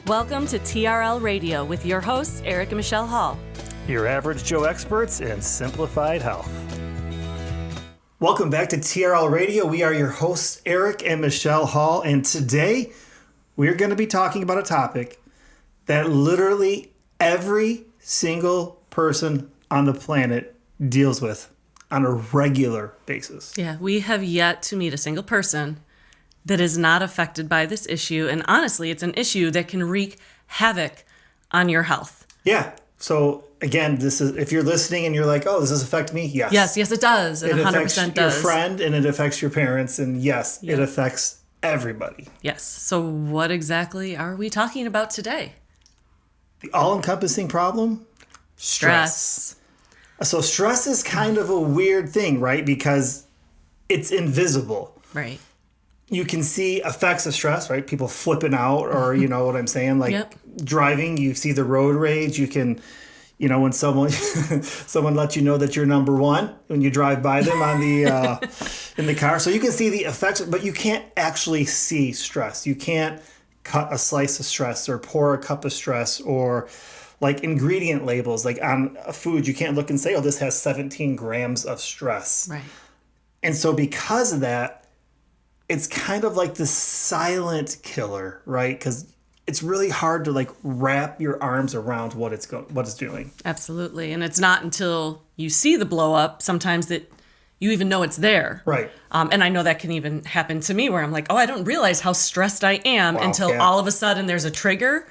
Welcome to TRL Radio with your hosts, Eric and Michelle Hall. Your average Joe experts in simplified health. Welcome back to TRL Radio. We are your hosts, Eric and Michelle Hall, and today we're going to be talking about a topic that literally every single person on the planet deals with on a regular basis. Yeah, we have yet to meet a single person that is not affected by this issue, and honestly, it's an issue that can wreak havoc on your health. Yeah. So again, this is if you're listening and you're like, "Oh, does this affect me?" Yes. Yes, it does. It 100% affects does. your friend, and it affects your parents, and yes, it affects everybody. Yes. So what exactly are we talking about today? The all-encompassing problem? Stress. So stress is kind of a weird thing, right? Because it's invisible. Right. You can see effects of stress, right? People flipping out, or you know what I'm saying? Like driving, you see the road rage. You can, you know, when someone lets you know that you're number one when you drive by them on the in the car. So you can see the effects, but you can't actually see stress. You can't cut a slice of stress or pour a cup of stress, or like ingredient labels, like on a food, you can't look and say, "Oh, this has 17 grams of stress." Right. And so because of that, it's kind of like the silent killer, right? Because it's really hard to like wrap your arms around what it's doing. Absolutely. And it's not until you see the blow up sometimes that you even know it's there. Right. And I know that can even happen to me where I'm like, oh, I don't realize how stressed I am until all of a sudden there's a trigger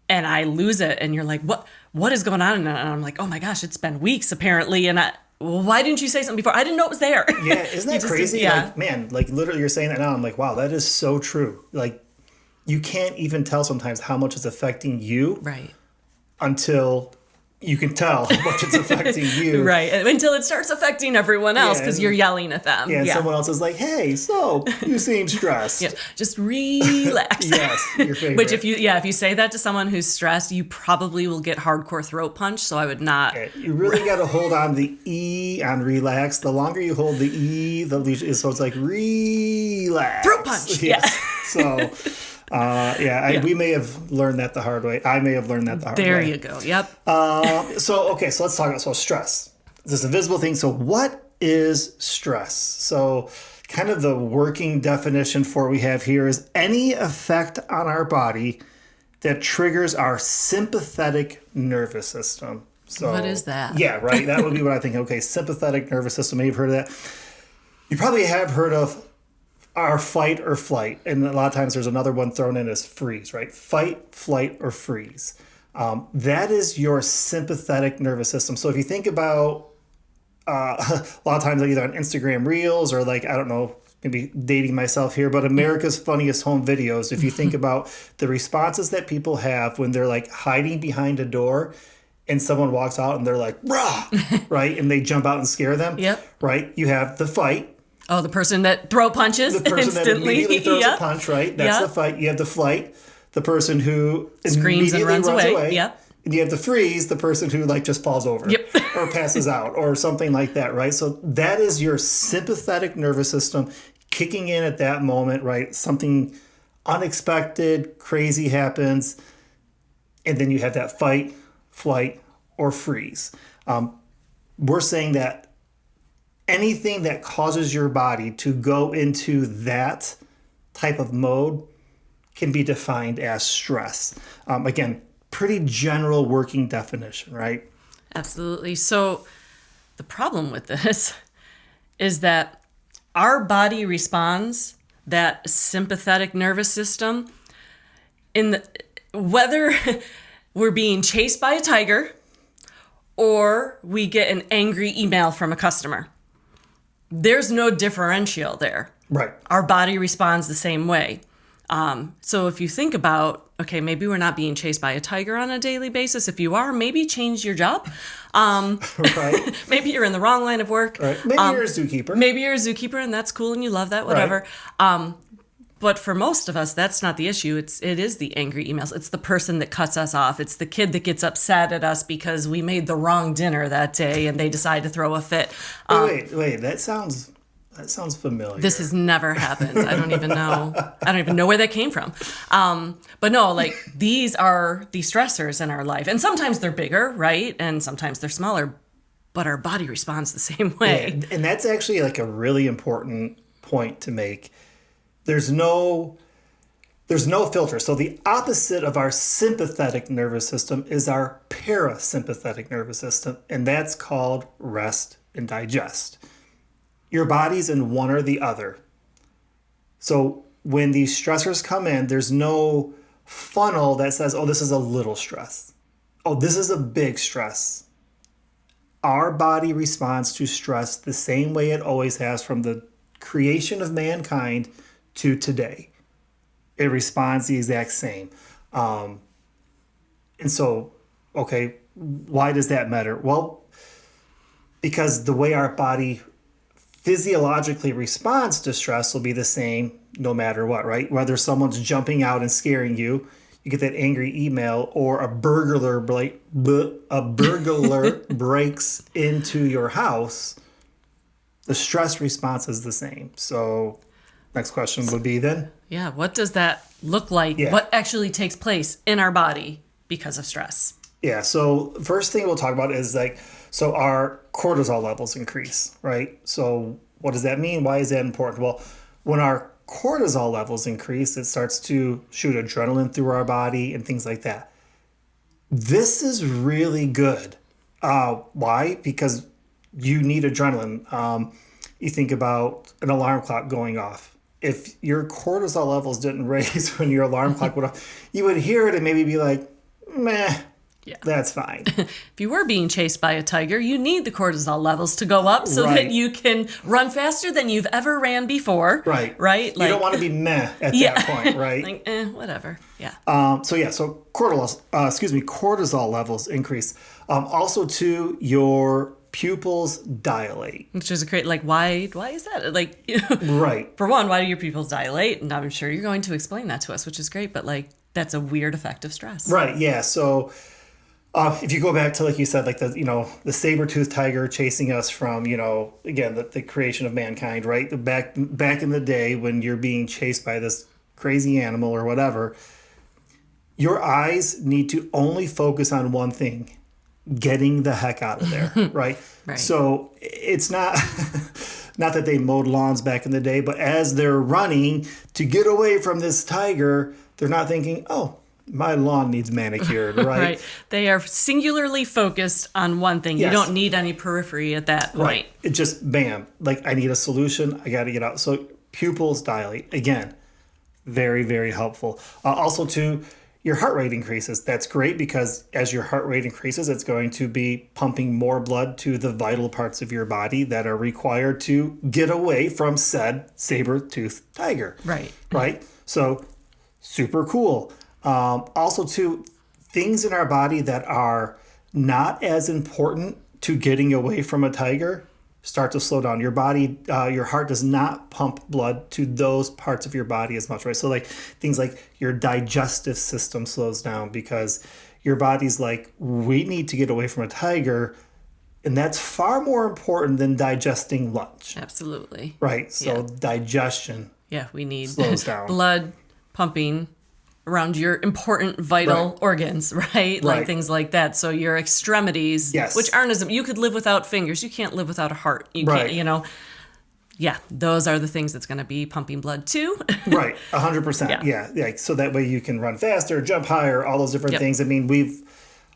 and I lose it. And you're like, what is going on? And I'm like, oh my gosh, it's been weeks apparently. And why didn't you say something before? I didn't know it was there. Yeah, isn't that crazy? Yeah. Like, man, like literally you're saying that now. I'm like, wow, that is so true. Like you can't even tell sometimes how much it's affecting you. Right. Until you can tell how much it's affecting you. Right. Until it starts affecting everyone else because you're yelling at them. Yeah, and someone else is like, hey, so you seem stressed. Yeah, just relax. Yes, your favorite. Which if you say that to someone who's stressed, you probably will get hardcore throat punch, so I would not. Yeah, you really got to hold on the E on relax. The longer you hold the E, so it's like relax. Throat punch. Yes. Yeah. So... we may have learned that the hard way. I may have learned that the hard way. There you go. Yep. So let's talk about stress. This invisible thing. So what is stress? So kind of the working definition for what we have here is any effect on our body that triggers our sympathetic nervous system. So what is that? Yeah, right. That would be what I think. Okay, sympathetic nervous system. Maybe you've heard of that. You probably have heard of our fight or flight. And a lot of times there's another one thrown in as freeze, right? Fight, flight, or freeze. That is your sympathetic nervous system. So if you think about a lot of times either on Instagram Reels or like, I don't know, maybe dating myself here, but America's Funniest Home Videos, if you think about the responses that people have when they're like hiding behind a door and someone walks out and they're like, rah, right? And they jump out and scare them, right? You have the fight. Oh, the person that throat punches instantly. The person that immediately throws a punch, right? That's the fight. You have the flight, the person who screams and runs away. Yep. And you have the freeze, the person who like just falls over or passes out or something like that, right? So that is your sympathetic nervous system kicking in at that moment, right? Something unexpected, crazy happens, and then you have that fight, flight, or freeze. We're saying that anything that causes your body to go into that type of mode can be defined as stress. Again, pretty general working definition, right? Absolutely. So the problem with this is that our body responds, that sympathetic nervous system, whether we're being chased by a tiger or we get an angry email from a customer. There's no differential there. Right. Our body responds the same way. So if you think about, okay, maybe we're not being chased by a tiger on a daily basis. If you are, maybe change your job. Right. Maybe you're in the wrong line of work. Right. Maybe you're a zookeeper. Maybe you're a zookeeper and that's cool and you love that, whatever. Right. But for most of us, that's not the issue. It is the angry emails. It's the person that cuts us off. It's the kid that gets upset at us because we made the wrong dinner that day and they decide to throw a fit. Wait. That sounds That sounds familiar. This has never happened. I don't even know where that came from. But no, like these are the stressors in our life. And sometimes they're bigger, right? And sometimes they're smaller, but our body responds the same way. Yeah, and that's actually like a really important point to make. There's no filter. So the opposite of our sympathetic nervous system is our parasympathetic nervous system, and that's called rest and digest. Your body's in one or the other. So when these stressors come in, there's no funnel that says, oh, this is a little stress. Oh, this is a big stress. Our body responds to stress the same way it always has from the creation of mankind to today. It responds the exact same. And so, okay, why does that matter? Well, because the way our body physiologically responds to stress will be the same no matter what, right? Whether someone's jumping out and scaring you, you get that angry email, or a burglar breaks into your house, the stress response is the same. So next question would be then? Yeah, what does that look like? Yeah. What actually takes place in our body because of stress? Yeah, so first thing we'll talk about is so our cortisol levels increase, right? So what does that mean? Why is that important? Well, when our cortisol levels increase, it starts to shoot adrenaline through our body and things like that. This is really good. Why? Because you need adrenaline. You think about an alarm clock going off. If your cortisol levels didn't raise when your alarm clock went off, you would hear it and maybe be like, meh. Yeah. That's fine. If you were being chased by a tiger, you need the cortisol levels to go up so that you can run faster than you've ever ran before. Right. Right? Like, you don't want to be meh at that point, right? Like, whatever. Yeah. So cortisol levels increase. Also, too, your pupils dilate. Which is a great, like, why is that? Like, right. For one, why do your pupils dilate? And I'm sure you're going to explain that to us, which is great, but like, that's a weird effect of stress. Right. Yeah. So, if you go back to, like you said, like the saber-toothed tiger chasing us from, again, the creation of mankind, right? Back in the day when you're being chased by this crazy animal or whatever, your eyes need to only focus on one thing: getting the heck out of there, right? Right. So it's not not that they mowed lawns back in the day, but as they're running to get away from this tiger, they're not thinking, oh, my lawn needs manicured, right? Right. They are singularly focused on one thing. Yes. You don't need any periphery at that point. Right. It just, bam, like I need a solution. I got to get out. So pupils dilate. Again, very, very helpful. Also, too, your heart rate increases. That's great because as your heart rate increases, it's going to be pumping more blood to the vital parts of your body that are required to get away from said saber-toothed tiger. Right. Right? So super cool. Also, too, things in our body that are not as important to getting away from a tiger start to slow down. Your body, your heart does not pump blood to those parts of your body as much, right? So like things like your digestive system slows down because your body's like, we need to get away from a tiger. And that's far more important than digesting lunch. Absolutely. Right. So digestion. Yeah, we need slows down. Blood pumping around your important vital organs, right? Like things like that. So your extremities, which aren't as, you could live without fingers. You can't live without a heart. You can't, Yeah, those are the things that's going to be pumping blood too. Right, 100%. Yeah. So that way you can run faster, jump higher, all those different things. I mean, we've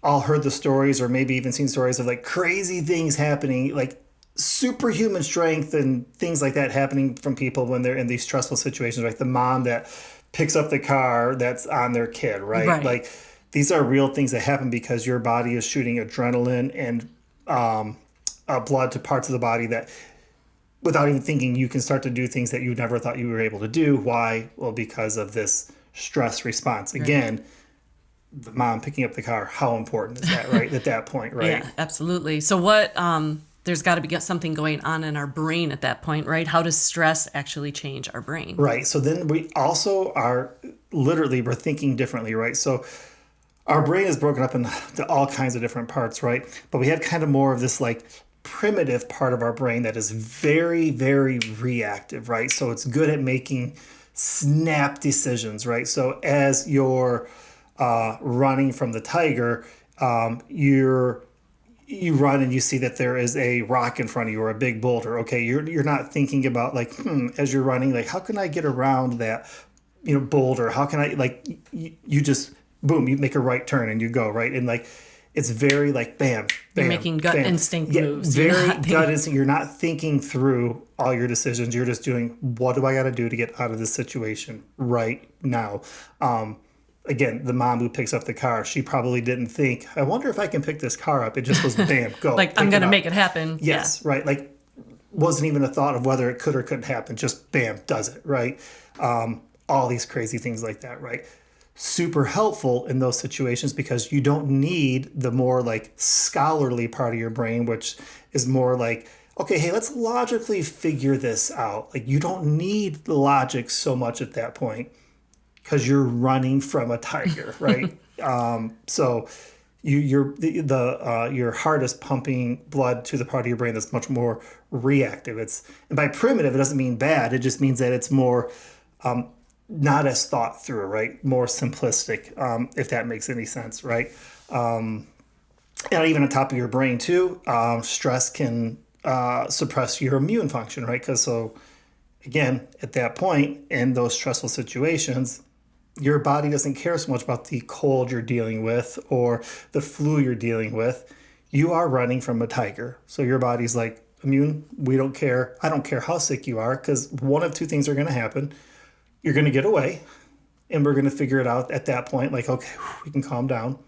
all heard the stories or maybe even seen stories of like crazy things happening, like superhuman strength and things like that happening from people when they're in these stressful situations, like the mom that picks up the car that's on their kid, right? Like these are real things that happen because your body is shooting adrenaline and blood to parts of the body that without even thinking you can start to do things that you never thought you were able to do. Why? Well, because of this stress response. Again, the mom picking up the car, how important is that, right? At that point, right? Yeah, absolutely. So what, there's got to be something going on in our brain at that point, right? How does stress actually change our brain? Right. So then we also are we're thinking differently, right? So our brain is broken up into all kinds of different parts, right? But we have kind of more of this like primitive part of our brain that is very, very reactive, right? So it's good at making snap decisions, right? So as you're running from the tiger, you run and you see that there is a rock in front of you or a big boulder. Okay, you're not thinking about like, as you're running, like how can I get around that, boulder? How can I you just boom, you make a right turn and you go right, and like it's very like bam, bam. You're making gut instinct moves. Very gut instinct. You're not thinking through all your decisions. You're just doing, what do I got to do to get out of this situation right now? Again, the mom who picks up the car, she probably didn't think, I wonder if I can pick this car up. It just was bam, go. Like, I'm going to make it happen. Yes, yeah. Right. Like, wasn't even a thought of whether it could or couldn't happen. Just bam, does it, right? All these crazy things like that, right? Super helpful in those situations because you don't need the more like scholarly part of your brain, which is more like, okay, hey, let's logically figure this out. Like, you don't need the logic so much at that point, because you're running from a tiger, right? So your heart is pumping blood to the part of your brain that's much more reactive. And by primitive, it doesn't mean bad. It just means that it's more not as thought through, right? More simplistic, if that makes any sense, right? And even on top of your brain too, stress can suppress your immune function, right? Because again, at that point in those stressful situations, your body doesn't care so much about the cold you're dealing with or the flu you're dealing with. You are running from a tiger. So your body's like, immune, we don't care. I don't care how sick you are, because one of two things are going to happen. You're going to get away, and we're going to figure it out at that point. Like, okay, we can calm down.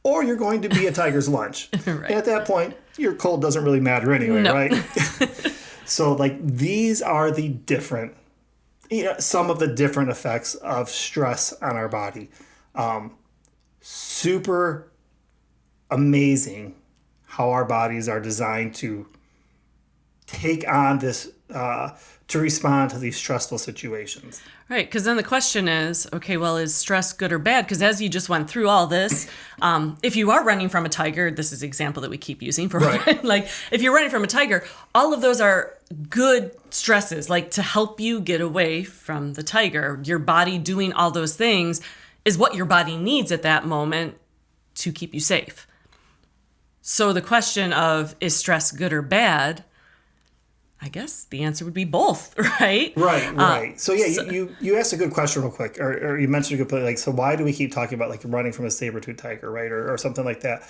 Or you're going to be a tiger's lunch. Right. And at that point, your cold doesn't really matter anyway, right? So like these are the different, some of the different effects of stress on our body. Super amazing how our bodies are designed to take on this, to respond to these stressful situations. Right, because then the question is, okay, well, is stress good or bad? Because as you just went through all this, if you are running from a tiger, this is the example that we keep using for right. Like, if you're running from a tiger, all of those are good stresses, like to help you get away from the tiger. Your body doing all those things is what your body needs at that moment to keep you safe. So the question of, is stress good or bad? I guess the answer would be both, right? Right. So yeah, you asked a good question real quick, or you mentioned a good point, like, so why do we keep talking about like running from a saber-toothed tiger, right? Or something like that.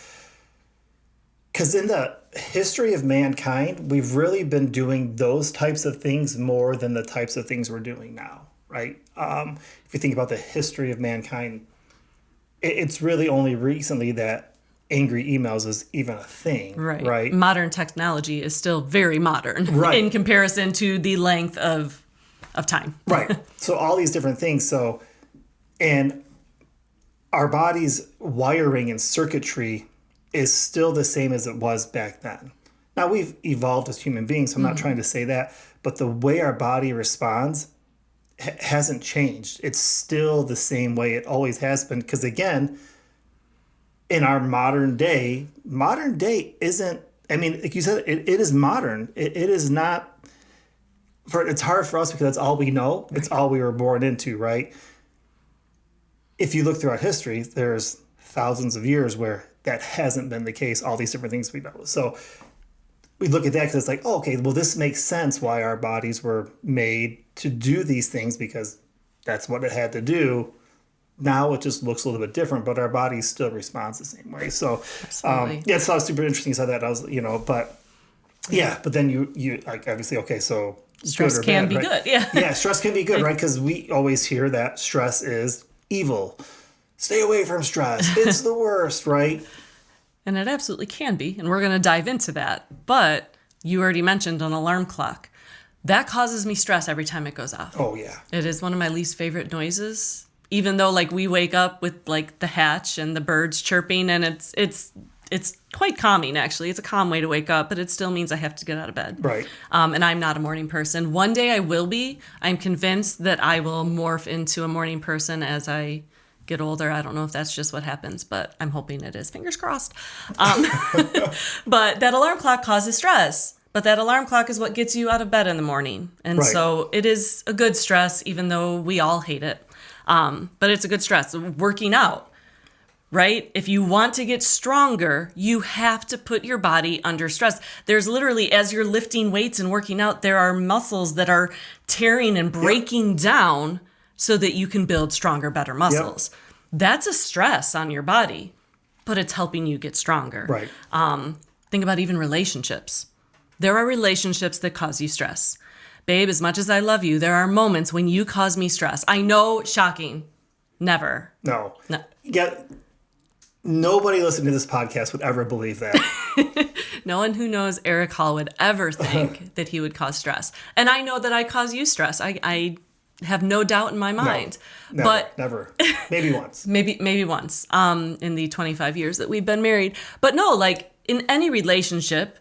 Because in the history of mankind, we've really been doing those types of things more than the types of things we're doing now, right? If you think about the history of mankind, it's really only recently that angry emails is even a thing, right? Modern technology is still very modern in comparison to the length of time. Right. So all these different things. So, and our body's wiring and circuitry is still the same as it was back then. Now we've evolved as human beings, so I'm not trying to say that, but the way our body responds hasn't changed. It's still the same way it always has been. Because again, in our modern day isn't, I mean, like you said, it is modern. It is not, it's hard for us because that's all we know. Right. It's all we were born into, right? If you look throughout history, there's thousands of years where that hasn't been the case, all these different things we know. So we look at that because it's like, oh, okay, well, this makes sense why our bodies were made to do these things, because that's what it had to do. Now it just looks a little bit different, but our body still responds the same way. So, yeah, so it was super interesting you said that. I was, but yeah, but then you like, obviously, okay, so stress can be good. Yeah. Yeah, stress can be good, right? Because we always hear that stress is evil. Stay away from stress. It's the worst, right? And it absolutely can be. And we're going to dive into that. But you already mentioned an alarm clock. That causes me stress every time it goes off. Oh, yeah. It is one of my least favorite noises. Even though like we wake up with like the hatch and the birds chirping, and it's quite calming, actually. It's a calm way to wake up, but it still means I have to get out of bed. Right. And I'm not a morning person. One day I will be. I'm convinced that I will morph into a morning person as I get older. I don't know if that's just what happens, but I'm hoping it is. Fingers crossed. But that alarm clock causes stress. But that alarm clock is what gets you out of bed in the morning. And so it is a good stress, even though we all hate it. But it's a good stress. Working out, right? If you want to get stronger, you have to put your body under stress. There's literally, as you're lifting weights and working out, there are muscles that are tearing and breaking down so that you can build stronger, better muscles. That's a stress on your body, but it's helping you get stronger. Right. Think about even relationships. There are relationships that cause you stress. Babe, as much as I love you, there are moments when you cause me stress. I know, shocking. Never. No. Yeah, nobody listening to this podcast would ever believe that. No one who knows Eric Hall would ever think that he would cause stress. And I know that I cause you stress. I have no doubt in my mind. No, never. Maybe once. Maybe once in the 25 years that we've been married. But no, like in any relationship,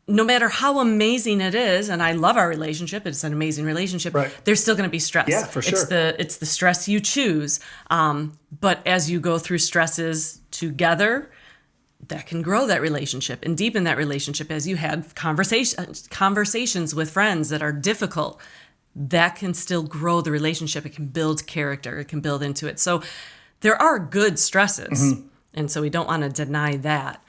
no matter how amazing it is, and I love our relationship, it's an amazing relationship, there's still going to be stress. Yeah, for sure. It's the stress you choose. But as you go through stresses together, that can grow that relationship and deepen that relationship. As you had conversations with friends that are difficult, that can still grow the relationship. It can build character. It can build into it. So there are good stresses. And so we don't want to deny that.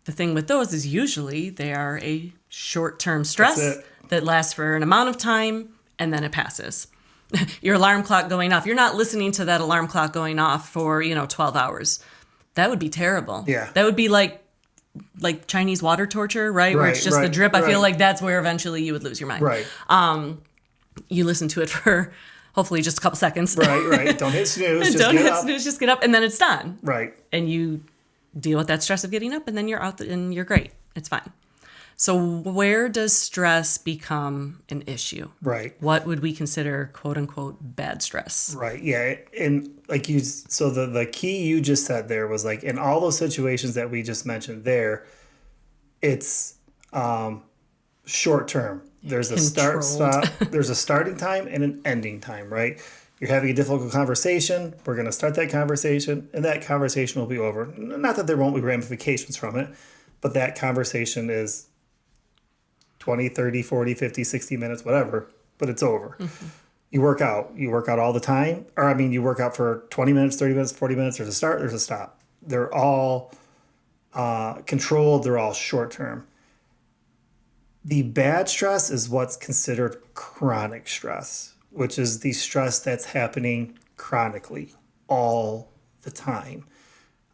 The thing with those is usually they are a short-term stress that lasts for an amount of time and then it passes. Your alarm clock going off. You're not listening to that alarm clock going off for, 12 hours. That would be terrible. Yeah. That would be like Chinese water torture, right? Where it's just the drip. I feel like that's where eventually you would lose your mind. Right. You listen to it for hopefully just a couple seconds. Right. Don't hit snooze. Just get up and then it's done. Right. And you deal with that stress of getting up and then you're out and you're great. It's fine. So where does stress become an issue? Right. What would we consider quote unquote bad stress? Right. Yeah. And so the key you just said there was like in all those situations that we just mentioned there, it's short term. There's a stop. There's a starting time and an ending time, right? You're having a difficult conversation. We're going to start that conversation, and that conversation will be over. Not that there won't be ramifications from it, but that conversation is 20, 30, 40, 50, 60 minutes, whatever, but it's over. Mm-hmm. You work out. You work out all the time. You work out for 20 minutes, 30 minutes, 40 minutes. There's a start, there's a stop. They're all controlled. They're all short term. The bad stress is what's considered chronic stress, which is the stress that's happening chronically all the time.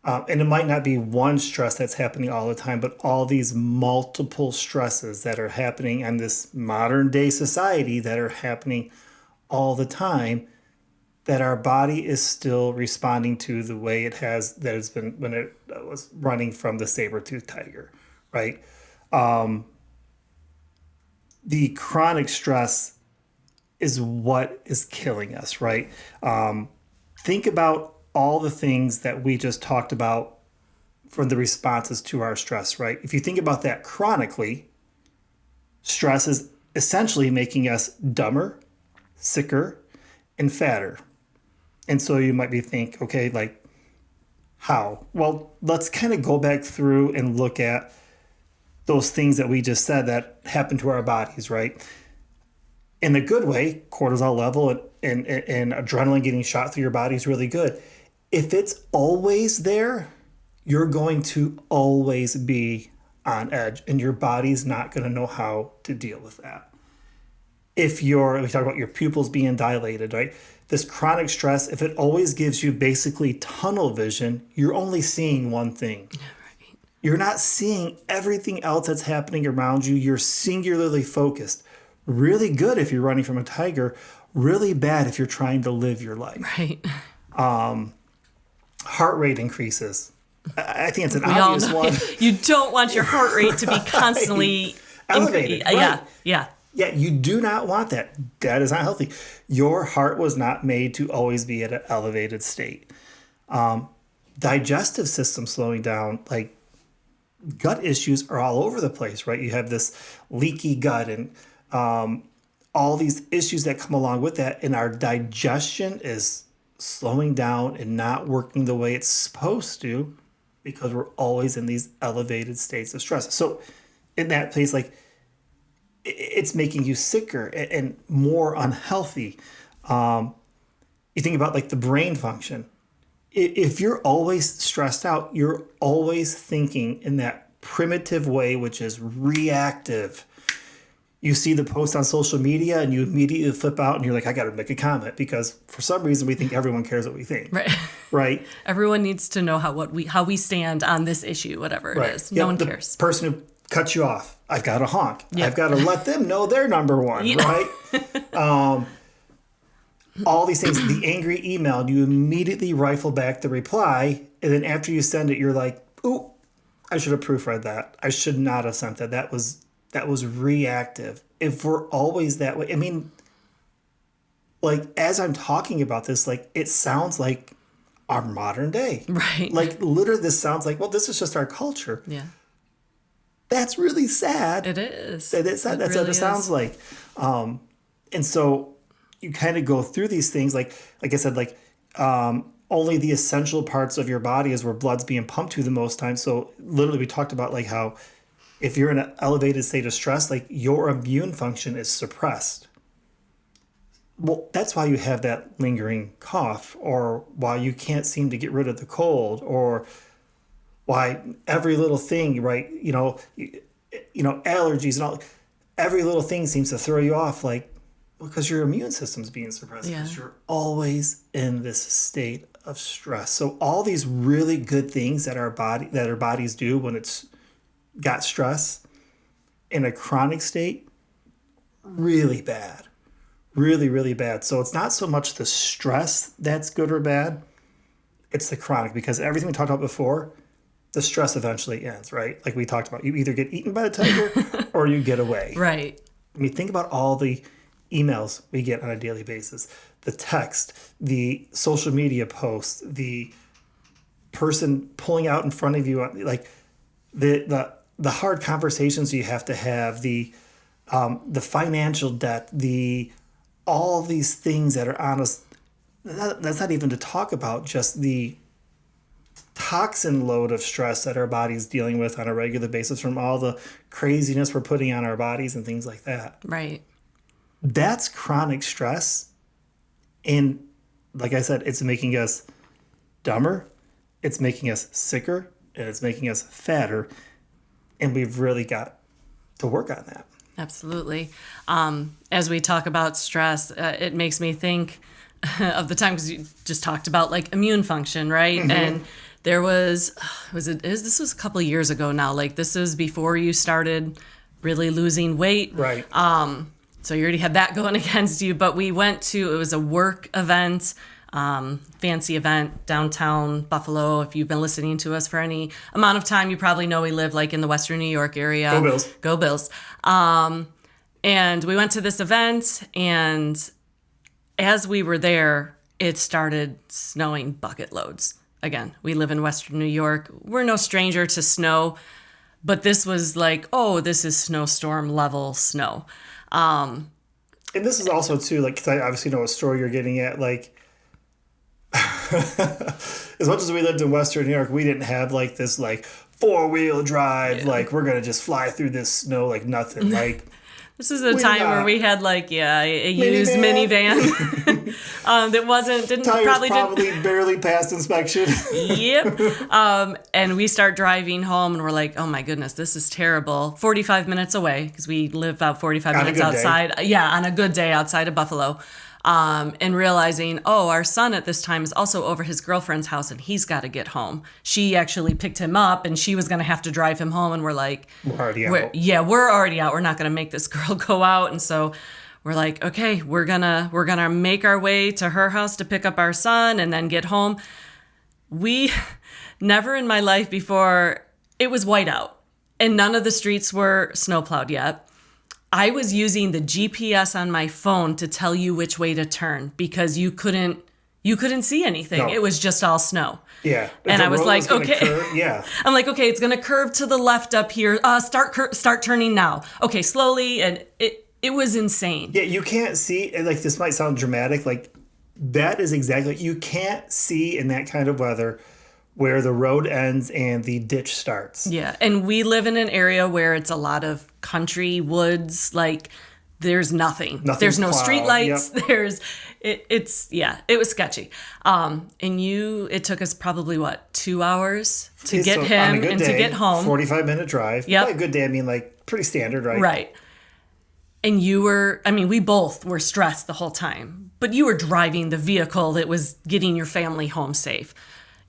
And it might not be one stress that's happening all the time, but all these multiple stresses that are happening in this modern day society that are happening all the time, that our body is still responding to the way it has, that it's been when it was running from the saber-toothed tiger, right? The chronic stress is what is killing us, right? Think about all the things that we just talked about for the responses to our stress, right? If you think about that chronically, stress is essentially making us dumber, sicker, and fatter. And so you might be think, okay, like how? Well, let's kind of go back through and look at those things that we just said that happen to our bodies, right? In a good way, cortisol level and adrenaline getting shot through your body is really good. If it's always there, you're going to always be on edge and your body's not going to know how to deal with that. We talk about your pupils being dilated, right? This chronic stress, if it always gives you basically tunnel vision, you're only seeing one thing. Right. You're not seeing everything else that's happening around you. You're singularly focused. Really good if you're running from a tiger, really bad if you're trying to live your life. Right. Heart rate increases. I think it's an obvious one. You don't want your heart rate to be constantly elevated. Right? Yeah. Yeah, you do not want that. That is not healthy. Your heart was not made to always be at an elevated state. Digestive system slowing down, like gut issues are all over the place, right? You have this leaky gut and all these issues that come along with that, and our digestion is slowing down and not working the way it's supposed to because we're always in these elevated states of stress. So in that place, like, it's making you sicker and more unhealthy. You think about like the brain function. If you're always stressed out, you're always thinking in that primitive way, which is reactive. You see the post on social media and you immediately flip out and you're like, I got to make a comment, because for some reason we think everyone cares what we think. Right. Right. Everyone needs to know how we stand on this issue, whatever it is. No one cares. The person who cuts you off, I've got to honk. Yep. I've got to let them know they're number one, right? All these things, the angry email, you immediately rifle back the reply. And then after you send it, you're like, ooh, I should have proofread that. I should not have sent that. That was reactive. If we're always that way, I mean, like, as I'm talking about this, like, it sounds like our modern day. Right. Like, literally, this sounds like, well, this is just our culture. Yeah. That's really sad. It is. That's really what it sounds like. And so you kind of go through these things, like I said, like, only the essential parts of your body is where blood's being pumped to the most time. So literally we talked about like how if you're in an elevated state of stress, like your immune function is suppressed. Well, that's why you have that lingering cough, or why you can't seem to get rid of the cold, or why every little thing, right? You know, allergies and all, every little thing seems to throw you off, like, because your immune system's being suppressed, because you're always in this state of stress. So all these really good things that our bodies do when it's got stress in a chronic state, really bad. Really, really bad. So it's not so much the stress that's good or bad, it's the chronic, because everything we talked about before, the stress eventually ends, right? Like we talked about, you either get eaten by the tiger or you get away. Right. I mean, think about all the emails we get on a daily basis, the text, the social media posts, the person pulling out in front of you, like the hard conversations you have to have, the financial debt, all these things that are on us. That's not even to talk about just the toxin load of stress that our body's dealing with on a regular basis from all the craziness we're putting on our bodies and things like that. Right. That's chronic stress. And like I said, it's making us dumber, it's making us sicker, and it's making us fatter. And we've really got to work on that. Absolutely. As we talk about stress, it makes me think of the time, because you just talked about like immune function, right? Mm-hmm. And there this was a couple of years ago now. Like this is before you started really losing weight. Right. So you already had that going against you, but it was a work event, fancy event, downtown Buffalo. If you've been listening to us for any amount of time, you probably know we live like in the Western New York area. Go Bills. Go Bills. And we went to this event, and as we were there, it started snowing bucket loads. Again, we live in Western New York. We're no stranger to snow, but this was like, oh, this is snowstorm level snow. And this is also too, like, because I obviously know what story you're getting at. Like, as much as we lived in Western New York, we didn't have like this like 4-wheel drive. Yeah. Like we're gonna just fly through this snow like nothing. Like this is a time where we had like a used minivan that didn't probably barely passed inspection. Yep. And we start driving home, and we're like, oh my goodness, this is terrible. 45 minutes away, because we live about 45 minutes outside. Day. Yeah, on a good day outside of Buffalo. And realizing, our son at this time is also over his girlfriend's house, and he's got to get home. She actually picked him up, and she was going to have to drive him home. And we're like, we're already out. We're already out. We're not going to make this girl go out. And so we're like, okay, we're gonna make our way to her house to pick up our son and then get home. We never in my life before, it was white out, and none of the streets were snowplowed yet. I was using the GPS on my phone to tell you which way to turn, because you couldn't see anything. No. It was just all snow. Yeah. And I was like, okay. Yeah. I'm like, okay, it's going to curve to the left up here. Start turning now. Okay, slowly. And it was insane. Yeah, you can't see, like, this might sound dramatic. Like, That is exactly, you can't see in that kind of weather where the road ends and the ditch starts. Yeah, and we live in an area where it's a lot of country woods. Like, there's nothing. There's no street lights. Yep. It was sketchy. It took us probably 2 hours to get him and to get home. 45-minute drive. Yep. By a good day, I mean like pretty standard, right? Right. And we both were stressed the whole time, but you were driving the vehicle that was getting your family home safe.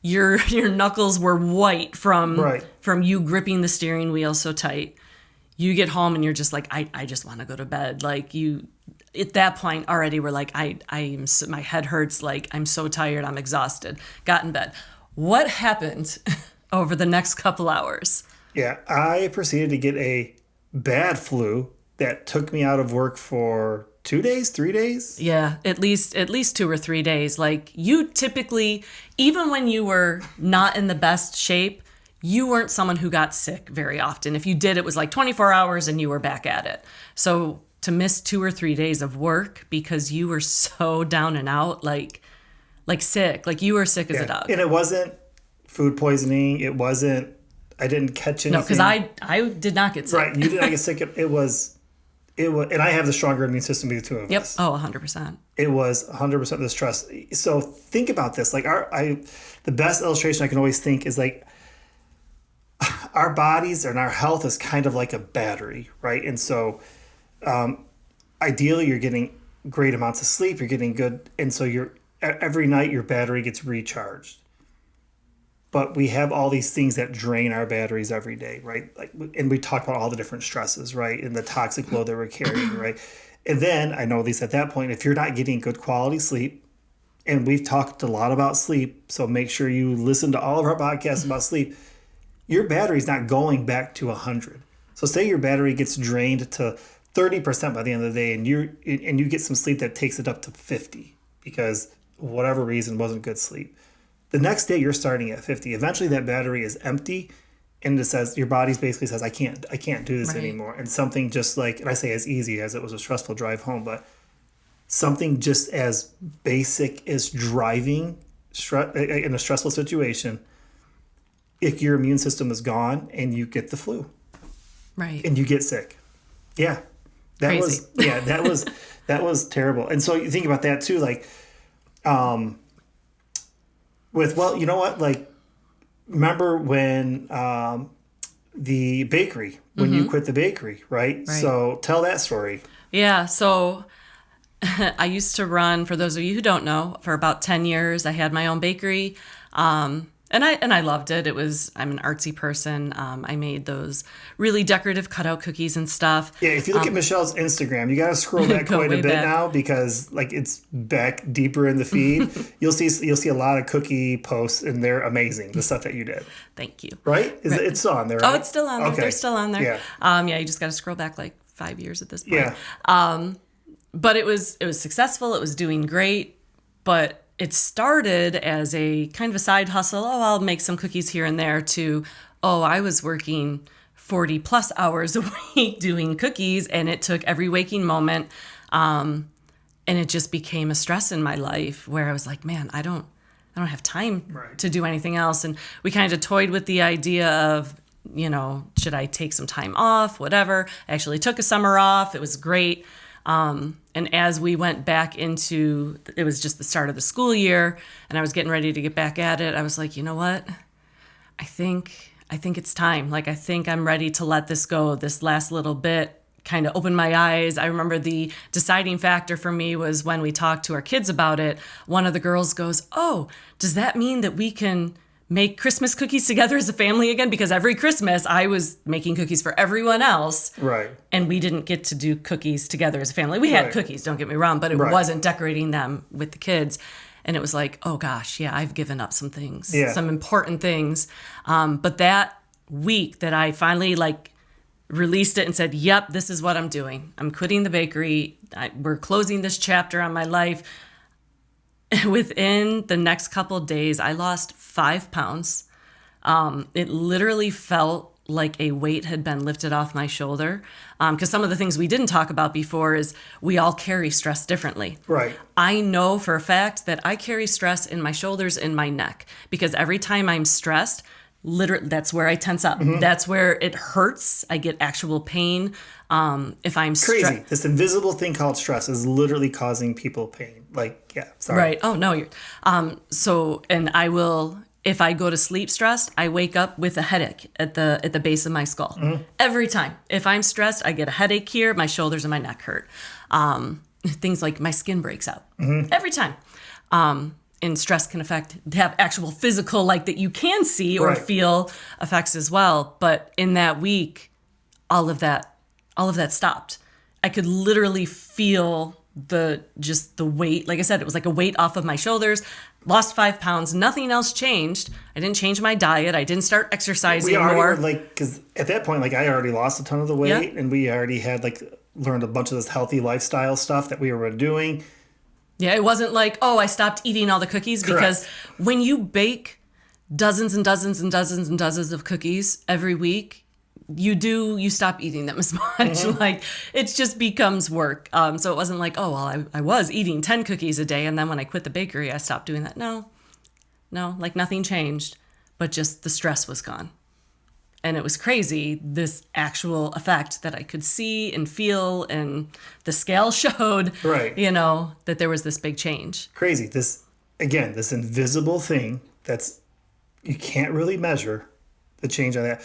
Your knuckles were white from you gripping the steering wheel so tight. You get home and you're just like, I just want to go to bed. Like, you, at that point already, we're like, my head hurts. Like, I'm so tired. I'm exhausted. Got in bed. What happened over the next couple hours? Yeah, I proceeded to get a bad flu that took me out of work for 2 days, 3 days. Yeah, at least 2 or 3 days. Like, you typically, even when you were not in the best shape, you weren't someone who got sick very often. If you did, it was like 24 hours and you were back at it. So to miss 2 or 3 days of work because you were so down and out, like sick, like you were sick as a dog. And it wasn't food poisoning. It wasn't, I didn't catch anything. No, because I did not get sick. Right, you did not get sick. It was, and I have the stronger immune system of the two of us. Oh, 100%. It was 100% the stress. So think about this. Like the best illustration I can always think is like our bodies and our health is kind of like a battery, right? And so ideally you're getting great amounts of sleep, you're getting good, and so every night your battery gets recharged. But we have all these things that drain our batteries every day, right? Like, and we talk about all the different stresses, right? And the toxic load that we're carrying, right? And then I know at least at that point, if you're not getting good quality sleep, and we've talked a lot about sleep, so make sure you listen to all of our podcasts about sleep, your battery's not going back to 100. So say your battery gets drained to 30% by the end of the day, and you get some sleep that takes it up to 50 because whatever reason wasn't good sleep. The next day you're starting at 50. Eventually that battery is empty, and it says your body basically says I can't do this anymore. And something just like, and I say as easy as it was a stressful drive home, but something just as basic as driving in a stressful situation, if your immune system is gone and you get the flu, right, and you get sick, that was terrible. And so you think about that too, like, you know what, like, remember when the bakery, when you quit the bakery, right? So tell that story. Yeah, so I used to run, for those of you who don't know, for about 10 years. I had my own bakery. And I loved it. I'm an artsy person. I made those really decorative cutout cookies and stuff. Yeah, if you look at Michelle's Instagram, you got to scroll back quite a bit now because like it's back deeper in the feed. You'll see a lot of cookie posts and they're amazing. The stuff that you did. Thank you. Right? It's still on there, right? Oh, it's still on there. Okay. They're still on there. Yeah. You just got to scroll back like 5 years at this point. Yeah. But it was successful. It was doing great, but it started as a kind of a side hustle. Oh, I'll make some cookies here and there, to, I was working 40 plus hours a week doing cookies, and it took every waking moment. And it just became a stress in my life where I was like, man, I don't have time to do anything else. And we kind of toyed with the idea of, should I take some time off, whatever. I actually took a summer off. It was great. And as we went back into, it was just the start of the school year, and I was getting ready to get back at it, I was like, you know what? I think it's time. Like, I think I'm ready to let this go. This last little bit kind of opened my eyes. I remember the deciding factor for me was when we talked to our kids about it. One of the girls goes, oh, does that mean that we can make Christmas cookies together as a family again? Because every Christmas I was making cookies for everyone else. Right. And we didn't get to do cookies together as a family. We had cookies, don't get me wrong, but it wasn't decorating them with the kids. And it was like, oh gosh, yeah, I've given up some things, some important things. But that week that I finally released it and said, yep, this is what I'm doing. I'm quitting the bakery. We're closing this chapter on my life. Within the next couple of days, I lost 5 pounds. It literally felt like a weight had been lifted off my shoulder. Because some of the things we didn't talk about before is we all carry stress differently. Right. I know for a fact that I carry stress in my shoulders and my neck because every time I'm stressed, literally, that's where I tense up. That's where it hurts. I get actual pain. If I'm crazy, this invisible thing called stress is literally causing people pain. Like, yeah, sorry. Right. Oh no. And I will. If I go to sleep stressed, I wake up with a headache at the base of my skull. Every time. If I'm stressed, I get a headache here. My shoulders and my neck hurt. Things like my skin breaks out every time. And stress can have actual physical, like that you can see or feel effects as well. But in that week, all of that stopped. I could literally feel the weight. Like I said, it was like a weight off of my shoulders. Lost 5 pounds. Nothing else changed. I didn't change my diet. I didn't start exercising more. We already were because at that point, I already lost a ton of the weight, and we already had learned a bunch of this healthy lifestyle stuff that we were doing. Yeah, it wasn't like, I stopped eating all the cookies. Correct. Because when you bake dozens and dozens and dozens and dozens of cookies every week, you stop eating them as much. It just becomes work. So it wasn't like, I was eating 10 cookies a day. And then when I quit the bakery, I stopped doing that. No, nothing changed, but just the stress was gone. And it was crazy, this actual effect that I could see and feel, and the scale showed, that there was this big change. Crazy. This invisible thing that's, you can't really measure the change on that.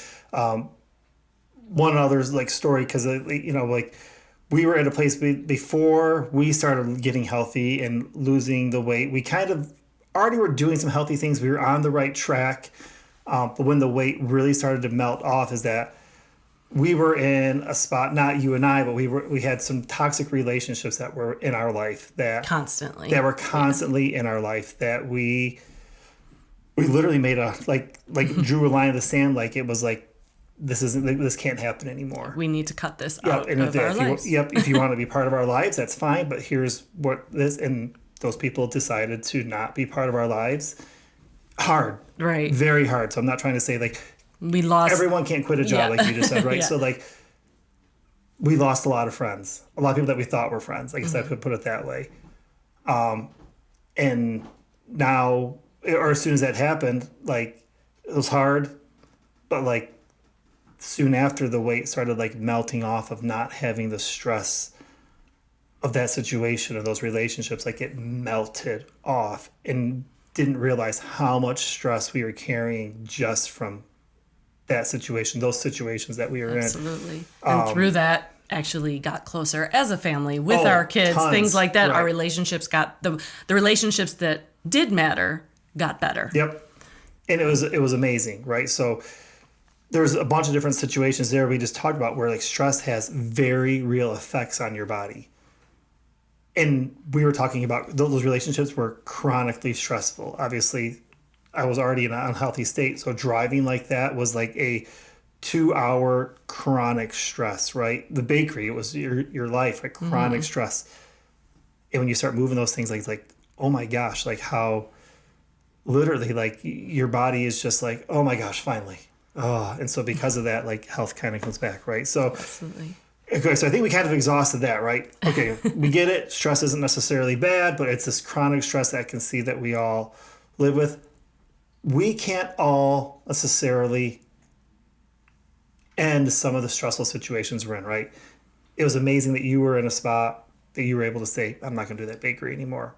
One other's story, because, we were at a place before we started getting healthy and losing the weight. We kind of already were doing some healthy things. We were on the right track. But when the weight really started to melt off is that we were in a spot, not you and I, but we had some toxic relationships that were in our life that were constantly in our life that we literally made drew a line in the sand. It was this can't happen anymore. We need to cut this out of our lives. If you want to be part of our lives, that's fine. But here's what this, and those people decided to not be part of our lives. Hard. Right. Very hard. So I'm not trying to say we lost. Everyone can't quit a job like you just said, right? So we lost a lot of friends, a lot of people that we thought were friends. I guess I could put it that way. And now, or as soon as that happened, it was hard, but soon after the weight started melting off of not having the stress of that situation or those relationships, it melted off, and didn't realize how much stress we were carrying just from that situation, those situations that we were in. Absolutely. And through that, actually got closer as a family with our kids, tons. Things like that. Right. Our relationships the relationships that did matter got better. Yep. And it was amazing, right? So there's a bunch of different situations there we just talked about where stress has very real effects on your body. And we were talking about those relationships were chronically stressful. Obviously, I was already in an unhealthy state. So driving like that was a 2-hour chronic stress, right? The bakery, it was your life, chronic stress. And when you start moving those things, oh my gosh, how literally your body is just oh my gosh, finally. Oh, and so because of that, health kind of comes back, right? So Absolutely. Okay, so I think we kind of exhausted that, right? Okay, we get it. Stress isn't necessarily bad, but it's this chronic stress that I can see that we all live with. We can't all necessarily end some of the stressful situations we're in, right? It was amazing that you were in a spot that you were able to say, I'm not going to do that bakery anymore.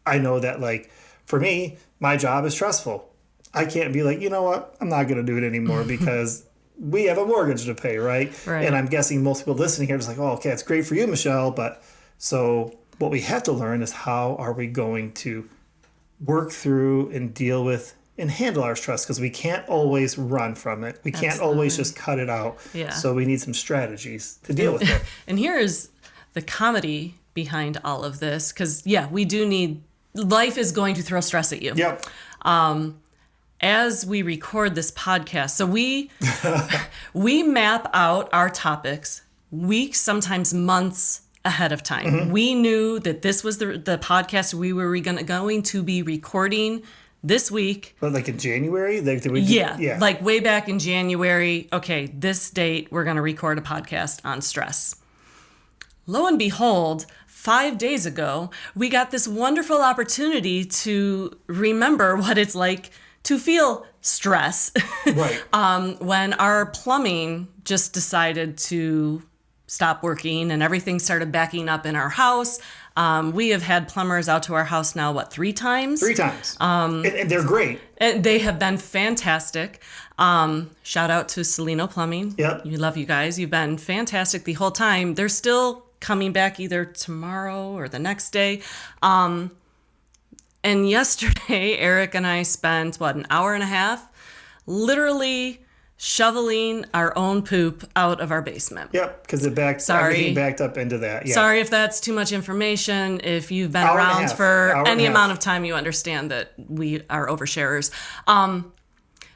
I know that, for me, my job is stressful. I can't be you know what? I'm not going to do it anymore because we have a mortgage to pay, right? And I'm guessing most people listening here are just okay, it's great for you, Michelle. But so what we have to learn is how are we going to work through and deal with and handle our stress, because we can't always run from it. We can't always just cut it out. Yeah. So we need some strategies to deal with it. And here is the comedy behind all of this, because, we do need, life is going to throw stress at you. Yep. As we record this podcast, so we map out our topics weeks, sometimes months ahead of time. We knew that this was the podcast we were going to be recording this week. But like in January? Yeah, like way back in January. Okay, this date, we're going to record a podcast on stress. Lo and behold, 5 days ago, we got this wonderful opportunity to remember what it's like to feel stress. Right. When our plumbing just decided to stop working and everything started backing up in our house. We have had plumbers out to our house now, 3 times? 3 times. And they're great. And they have been fantastic. Shout out to Celino Plumbing. Yep. We love you guys. You've been fantastic the whole time. They're still coming back either tomorrow or the next day. And yesterday, Eric and I spent, an hour and a half literally shoveling our own poop out of our basement. Yep, because everything backed up into that. Yeah. Sorry if that's too much information. If you've been around for any amount of time, you understand that we are oversharers.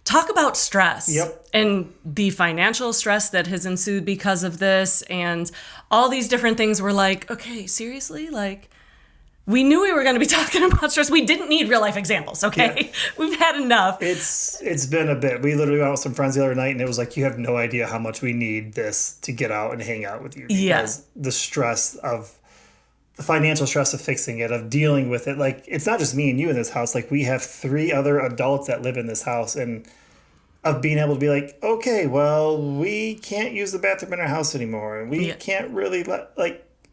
Talk about stress. Yep. And the financial stress that has ensued because of this and all these different things. We're like, okay, seriously? Like, we knew we were going to be talking about stress. We didn't need real life examples, okay? Yeah. We've had enough. It's been a bit. We literally went with some friends the other night, and it was like, you have no idea how much we need this to get out and hang out with you. Because the stress of, the financial stress of fixing it, of dealing with it. Like, it's not just me and you in this house. Like, we have 3 other adults that live in this house, and of being able to be like, okay, well, we can't use the bathroom in our house anymore. And we can't really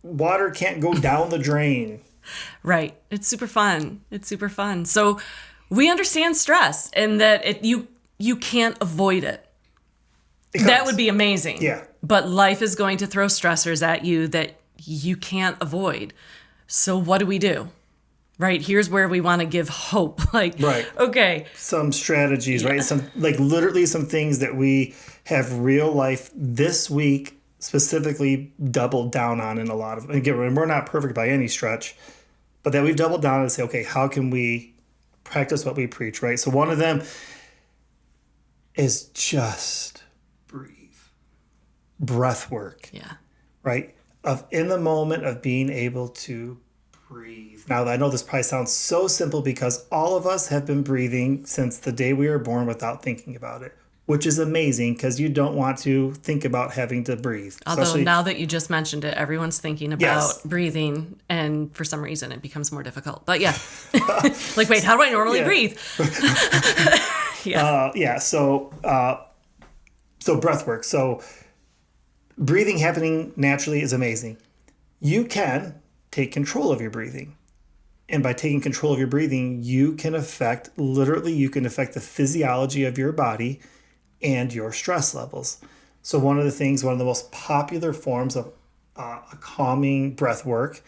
water can't go down the drain. Right. It's super fun. So we understand stress and that you can't avoid it. That would be amazing. Yeah. But life is going to throw stressors at you that you can't avoid. So what do we do? Right. Here's where we want to give hope. Like, right. Okay. Some strategies, right? Some, literally some things that we have real life this week specifically doubled down on in a lot of, again, we're not perfect by any stretch, but that we've doubled down and say, okay, how can we practice what we preach, right? So one of them is just breathe. Breath work. Yeah. Right? In the moment of being able to breathe. Now, I know this probably sounds so simple because all of us have been breathing since the day we were born without thinking about it, which is amazing because you don't want to think about having to breathe. Although now that you just mentioned it, everyone's thinking about breathing, and for some reason it becomes more difficult. But yeah, like, wait, how do I normally breathe? So breath work. So breathing happening naturally is amazing. You can take control of your breathing. And by taking control of your breathing, you can affect the physiology of your body and your stress levels. So one of the most popular forms of a calming breath work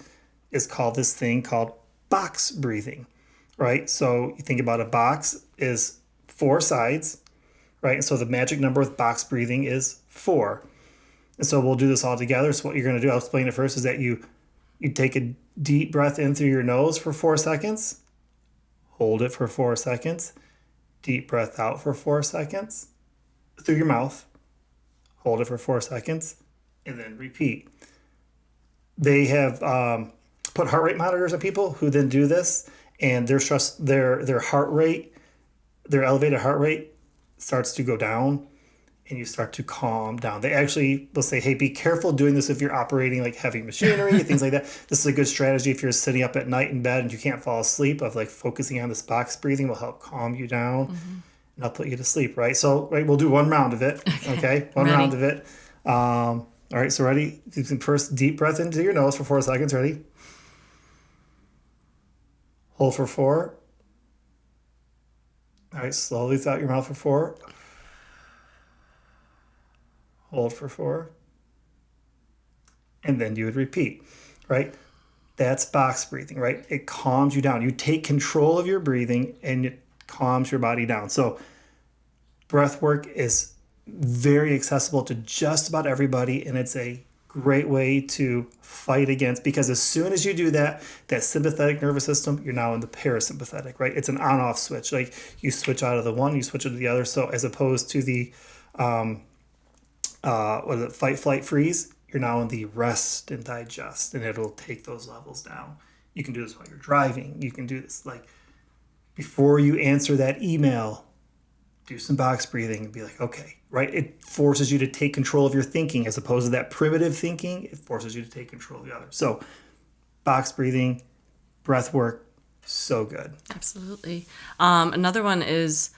is this thing called box breathing, right? So you think about a box is 4 sides, right? And so the magic number with box breathing is 4. And so we'll do this all together. So what you're going to do, I'll explain it first, is that you take a deep breath in through your nose for 4 seconds, hold it for 4 seconds, deep breath out for 4 seconds, through your mouth, hold it for 4 seconds, and then repeat. They have put heart rate monitors on people who then do this, and their stress, their heart rate, their elevated heart rate starts to go down, and you start to calm down. They actually will say, hey, be careful doing this if you're operating like heavy machinery, things like that. This is a good strategy if you're sitting up at night in bed and you can't fall asleep, of focusing on this box breathing will help calm you down. Mm-hmm. And I'll put you to sleep, right? So, we'll do 1 round of it, okay? One round of it. All right, so ready? You can first deep breath into your nose for 4 seconds. Ready? Hold for 4. All right, slowly through your mouth for 4. Hold for 4. And then you would repeat, right? That's box breathing, right? It calms you down. You take control of your breathing and it calms your body down. So breath work is very accessible to just about everybody, and it's a great way to fight against, because as soon as you do that sympathetic nervous system, you're now in the parasympathetic, right? It's an on-off switch. Like, you switch out of the one, you switch into the other. So as opposed to the fight, flight, freeze, you're now in the rest and digest, and it'll take those levels down. You can do this while you're driving. You can do this before you answer that email, do some box breathing and be like, okay, right? It forces you to take control of your thinking as opposed to that primitive thinking. It forces you to take control of the other. So box breathing, breath work, so good. Absolutely. Another one is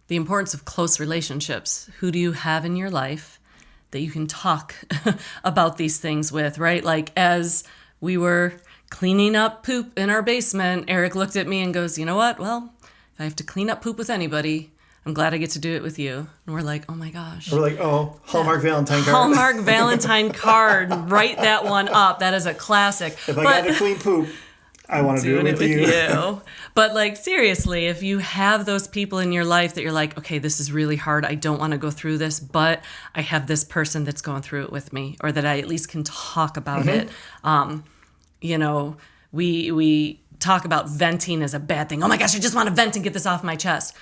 the importance of close relationships. Who do you have in your life that you can talk about these things with, right? Like as we were cleaning up poop in our basement, Eric looked at me and goes, you know what? Well, if I have to clean up poop with anybody, I'm glad I get to do it with you. And we're like, oh my gosh. We're like, oh, Hallmark Valentine card. Hallmark Valentine card. Write that one up. That is a classic. If I got to clean poop, I want to do it with you. But like, seriously, if you have those people in your life that you're like, okay, this is really hard. I don't want to go through this, but I have this person that's going through it with me, or that I at least can talk about it. You know, we talk about venting as a bad thing. Oh my gosh, I just want to vent and get this off my chest.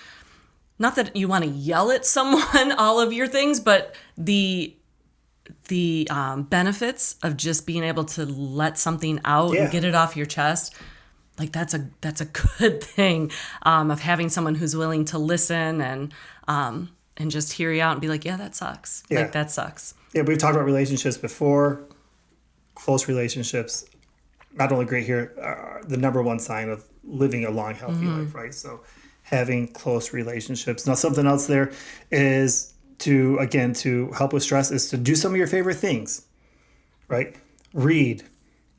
Not that you want to yell at someone all of your things, but the benefits of just being able to let something out and get it off your chest, like that's a good thing, of having someone who's willing to listen and just hear you out and be like, yeah, that sucks. Yeah. Like that sucks. Yeah, we've talked about relationships before. Close relationships, not only great here, are the number one sign of living a long, healthy life, right? So having close relationships. Now, something else there is to help with stress is to do some of your favorite things, right? Read,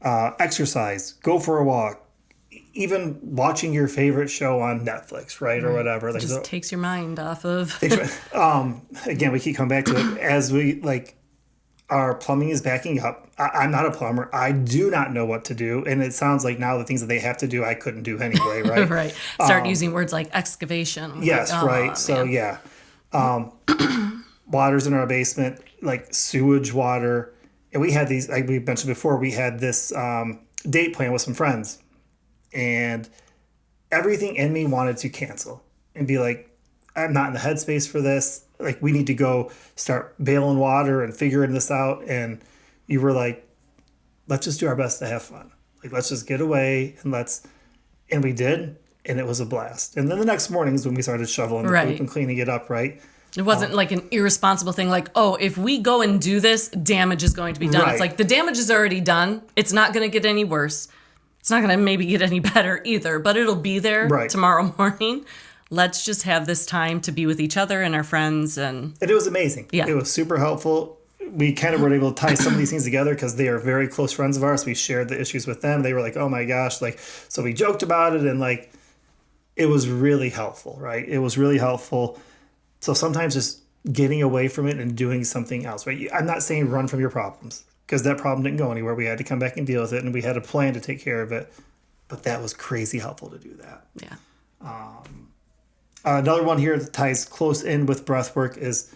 exercise, go for a walk, even watching your favorite show on Netflix, right? Or whatever. It just takes your mind off of. Again, we keep coming back to it as our plumbing is backing up. I'm not a plumber. I do not know what to do. And it sounds like now the things that they have to do, I couldn't do anyway, right? Right. Start using words like excavation. Yes, like, right. Man. So, yeah. Water's in our basement, like sewage water. And we had these, like we mentioned before, we had this date plan with some friends. And everything in me wanted to cancel and be like, I'm not in the headspace for this. Like, we need to go start bailing water and figuring this out. And you were like, let's just do our best to have fun. Like, let's just get away and we did. And it was a blast. And then the next morning is when we started shoveling the poop and cleaning it up, right? It wasn't like an irresponsible thing like, oh, if we go and do this, damage is going to be done. Right. It's like the damage is already done. It's not going to get any worse. It's not going to maybe get any better either, but it'll be there tomorrow morning. Let's just have this time to be with each other and our friends. And it was amazing. Yeah. It was super helpful. We kind of were able to tie some of these things together because they are very close friends of ours. We shared the issues with them. They were like, oh my gosh. Like, so we joked about it and like, it was really helpful, right? It was really helpful. So sometimes just getting away from it and doing something else, right? I'm not saying run from your problems because that problem didn't go anywhere. We had to come back and deal with it and we had a plan to take care of it. But that was crazy helpful to do that. Yeah. Another one here that ties close in with breath work is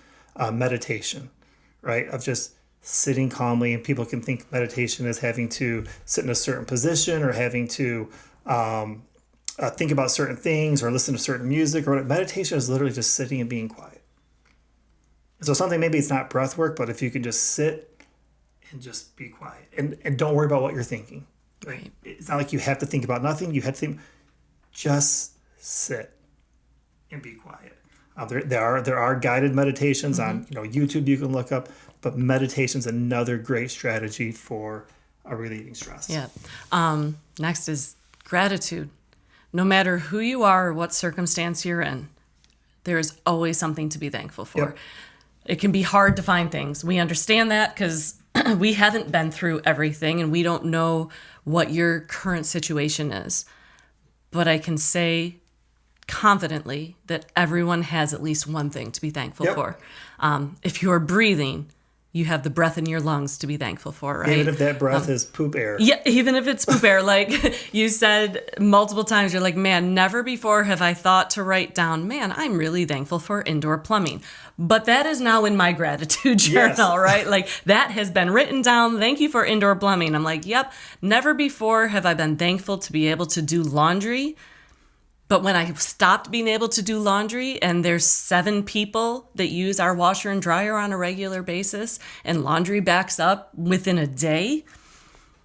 meditation, right? Of just sitting calmly. And people can think meditation as having to sit in a certain position or having to think about certain things or listen to certain music. Or meditation is literally just sitting and being quiet. So something, maybe it's not breath work, but if you can just sit and just be quiet and don't worry about what you're thinking. Right? It's not like you have to think about nothing. You have to think, just sit and be quiet. There are guided meditations on YouTube you can look up, but meditation is another great strategy for relieving stress. Yeah. Next is gratitude. No matter who you are or what circumstance you're in, there is always something to be thankful for. Yep. It can be hard to find things. We understand that because we haven't been through everything and we don't know what your current situation is. But I can say confidently that everyone has at least one thing to be thankful for. If you're breathing, you have the breath in your lungs to be thankful for, right? Even if that breath is poop air. Yeah, even if it's poop air. Like you said multiple times, you're like, man, never before have I thought to write down, man, I'm really thankful for indoor plumbing. But that is now in my gratitude journal, right? Like that has been written down. Thank you for indoor plumbing. I'm like, yep, never before have I been thankful to be able to do laundry. But when I stopped being able to do laundry and there's 7 people that use our washer and dryer on a regular basis and laundry backs up within a day,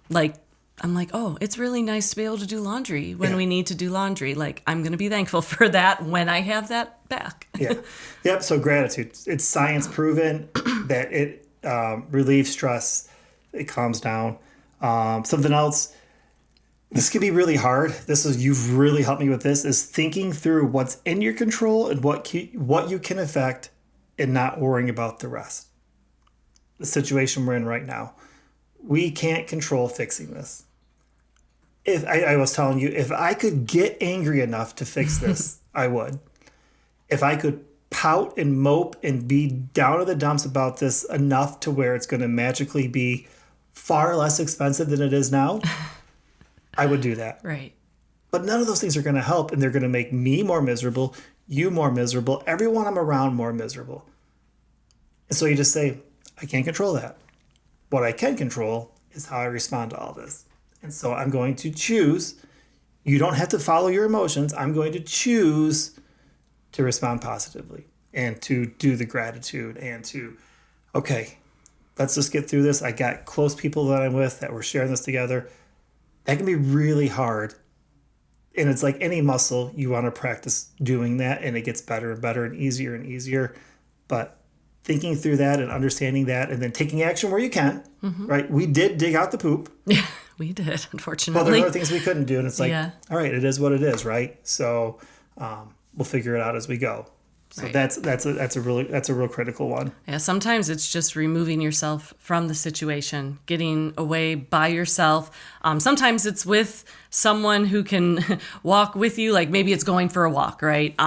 like I'm like, oh, it's really nice to be able to do laundry when we need to do laundry. Like, I'm going to be thankful for that when I have that back. Yeah. Yep. So gratitude. It's science proven that it relieves stress. It calms down. Something else, this can be really hard. You've really helped me with this, is thinking through what's in your control and what you can affect and not worrying about the rest. The situation we're in right now. We can't control fixing this. If I was telling you, if I could get angry enough to fix this, I would. If I could pout and mope and be down to the dumps about this enough to where it's going to magically be far less expensive than it is now, I would do that. Right. But none of those things are going to help, and they're going to make me more miserable, you more miserable, everyone I'm around more miserable. And so you just say, I can't control that. What I can control is how I respond to all this. And so I'm going to choose. You don't have to follow your emotions. I'm going to choose to respond positively and to do the gratitude and to, okay, let's just get through this. I got close people that I'm with that we're sharing this together. That can be really hard. And it's like any muscle, you want to practice doing that, and it gets better and better and easier. But thinking through that and understanding that and then taking action where you can, right? We did dig out the poop. Yeah, we did, unfortunately. But there are other things we couldn't do. And it's like, all right, it is what it is, right? So we'll figure it out as we go. So right. that's a real critical one. Yeah, sometimes it's just removing yourself from the situation, getting away by yourself. Sometimes it's with someone who can walk with you, like maybe it's going for a walk, right?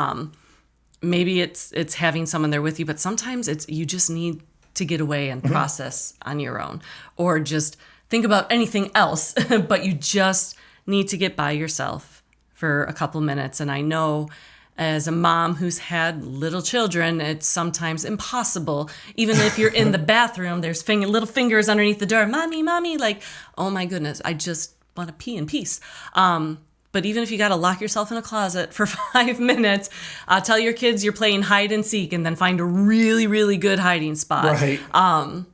Maybe it's having someone there with you, but sometimes it's you just need to get away and process on your own, or just think about anything else, but you just need to get by yourself for a couple minutes. And I know as a mom who's had little children, it's sometimes impossible. Even if you're in the bathroom, there's little fingers underneath the door. Mommy, like, oh my goodness, I just want to pee in peace. But even if you got to lock yourself in a closet for 5 minutes, tell your kids you're playing hide and seek, and then find a really, really good hiding spot. Right.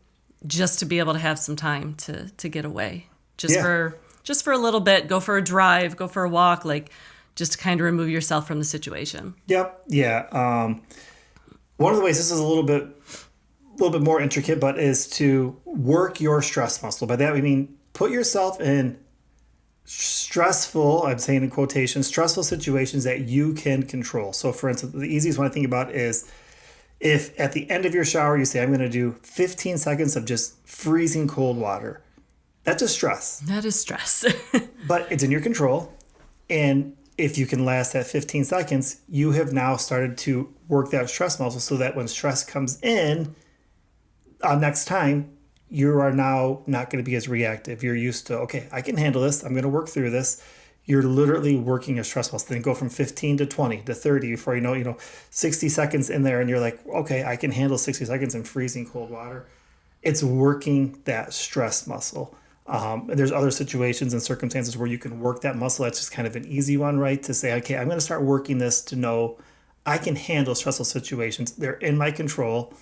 Just to be able to have some time to get away. Just for a little bit, go for a drive, go for a walk, like just to kind of remove yourself from the situation. Yep. Yeah. One of the ways, this is a little bit more intricate, but is to work your stress muscle. By that we mean put yourself in stressful, I'm saying in quotations, stressful situations that you can control. So for instance, the easiest one I think about is if at the end of your shower you say, I'm going to do 15 seconds of just freezing cold water. That's a stress. That is stress. But it's in your control. And if you can last that 15 seconds, you have now started to work that stress muscle so that when stress comes in next time, you are now not going to be as reactive. You're used to, okay, I can handle this. I'm going to work through this. You're literally working your stress muscle. Then go from 15 to 20 to 30 before you know, 60 seconds in there. And you're like, okay, I can handle 60 seconds in freezing cold water. It's working that stress muscle. And there's other situations and circumstances where you can work that muscle. That's just kind of an easy one, right? To say, okay, I'm going to start working this to know I can handle stressful situations. They're in my control.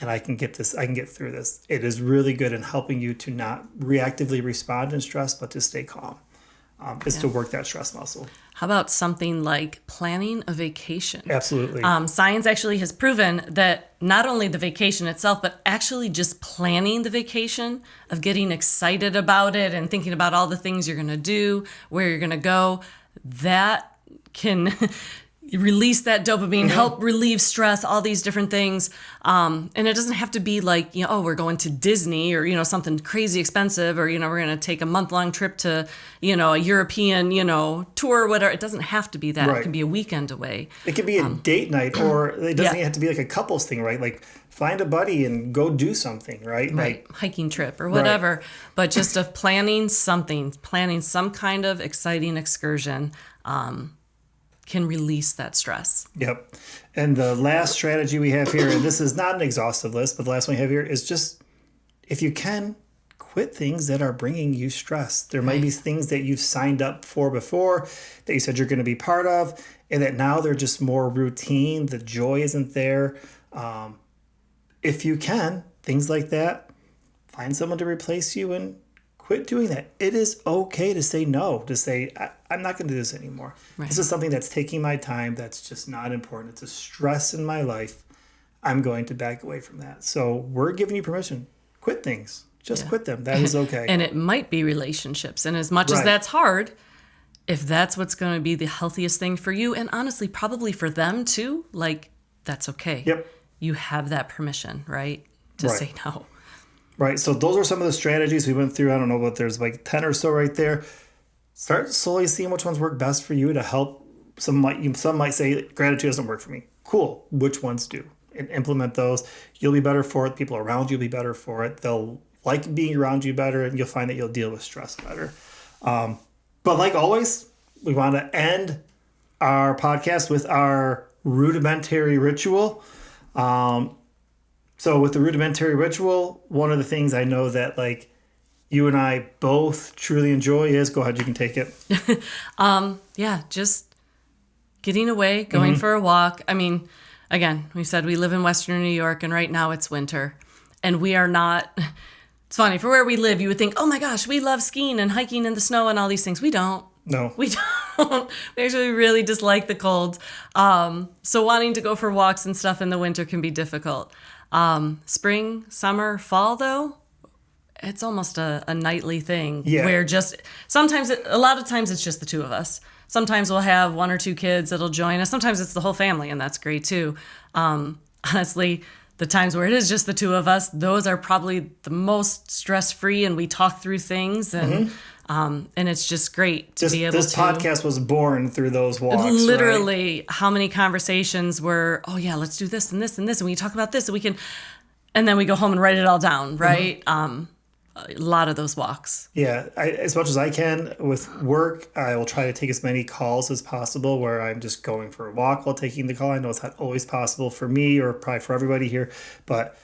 And I can get through this. It is really good in helping you to not reactively respond in stress, but to stay calm. To work that stress muscle. How about something like planning a vacation? Absolutely. Science actually has proven that not only the vacation itself, but actually just planning the vacation, of getting excited about it and thinking about all the things you're going to do, where you're going to go, that can release that dopamine, help relieve stress, all these different things. And it doesn't have to be like, we're going to Disney or, something crazy expensive, or, we're going to take a month-long trip to, a European, tour or whatever. It doesn't have to be that. Right. It can be a weekend away. It could be a date night, or it doesn't have to be like a couples thing, right? Like find a buddy and go do something, right? Right. Like, hiking trip or whatever. Right. But just of planning some kind of exciting excursion, can release that stress. Yep. And the last strategy we have here, and this is not an exhaustive list, but the last one we have here is just, if you can, quit things that are bringing you stress. There might be things that you've signed up for before that you said you're going to be part of, and that now they're just more routine. The joy isn't there. If you can, things like that, find someone to replace you and quit doing that. It is okay to say no, to say, I'm not going to do this anymore. Right. This is something that's taking my time. That's just not important. It's a stress in my life. I'm going to back away from that. So we're giving you permission. Quit things. Just quit them. That is okay. And it might be relationships. And as much as that's hard, if that's what's going to be the healthiest thing for you, and honestly, probably for them too, like, that's okay. Yep. You have that permission, right? To say no. Right. So those are some of the strategies we went through. I don't know, but there's like 10 or so right there. Start slowly seeing which ones work best for you to help. Some might say gratitude doesn't work for me. Cool. Which ones do? And implement those. You'll be better for it. People around you will be better for it. They'll like being around you better, and you'll find that you'll deal with stress better. But like always, we want to end our podcast with our rudimentary ritual. So with the rudimentary ritual, one of the things I know that like you and I both truly enjoy is, go ahead, you can take it. Just getting away, going for a walk. I mean, again, we said we live in Western New York, and right now it's winter, and we are not. It's funny, for where we live, you would think, oh my gosh, we love skiing and hiking in the snow and all these things. We don't. No. We don't. We actually really dislike the cold. So wanting to go for walks and stuff in the winter can be difficult. Spring, summer, fall, though, it's almost a nightly thing. Yeah. Where a lot of times it's just the two of us. Sometimes we'll have one or two kids that'll join us. Sometimes it's the whole family, and that's great too. Honestly, the times where it is just the two of us, those are probably the most stress-free, and we talk through things, and it's just great to be able to. This podcast was born through those walks. Literally, right? How many conversations were, oh yeah, let's do this and this and this, and we talk about this, and we can, and then we go home and write it all down, right? A lot of those walks. Yeah, as much as I can with work, I will try to take as many calls as possible where I'm just going for a walk while taking the call. I know it's not always possible for me or probably for everybody here, but